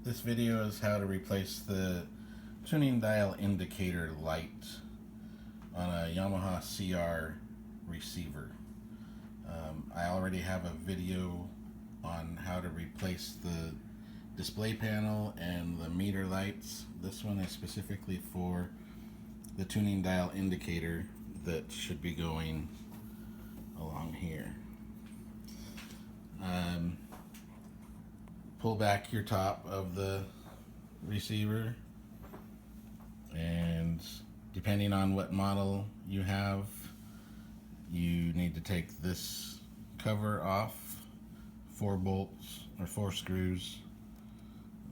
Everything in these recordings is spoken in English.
This video is how to replace the tuning dial indicator light on a Yamaha CR receiver. I already have a video on how to replace the display panel and the meter lights. This one is specifically for the tuning dial indicator that should be going along here. Pull back your top of the receiver, and depending on what model you have, you need to take this cover off, 4 bolts or 4 screws,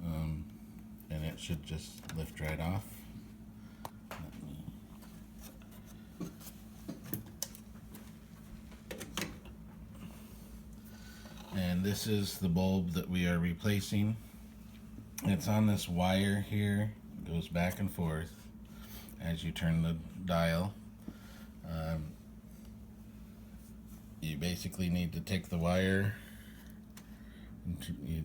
and it should just lift right off. And this is the bulb that we are replacing. It's on this wire here. It goes back and forth as you turn the dial. You basically need to take the wire and you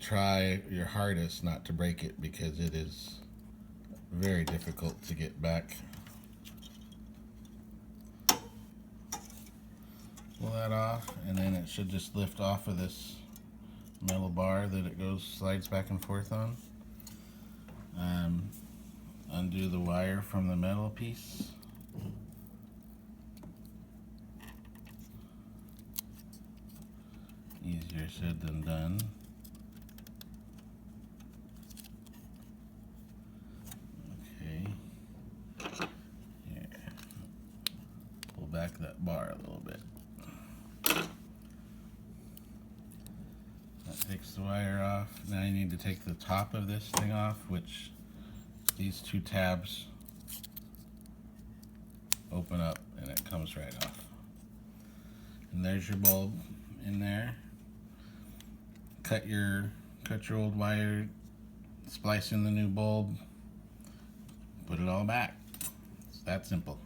try your hardest not to break it, because it is very difficult to get back. Pull that off, and then it should just lift off of this metal bar that it slides back and forth on. Undo the wire from the metal piece. Easier said than done. Okay. Here. Pull back that bar a little bit. That takes the wire off. Now you need to take the top of this thing off, which these 2 tabs open up and it comes right off. And there's your bulb in there. Cut your old wire, splice in the new bulb, put it all back. It's that simple.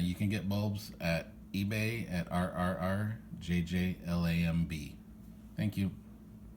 You can get bulbs at eBay at RRRJJLAMB. Thank you.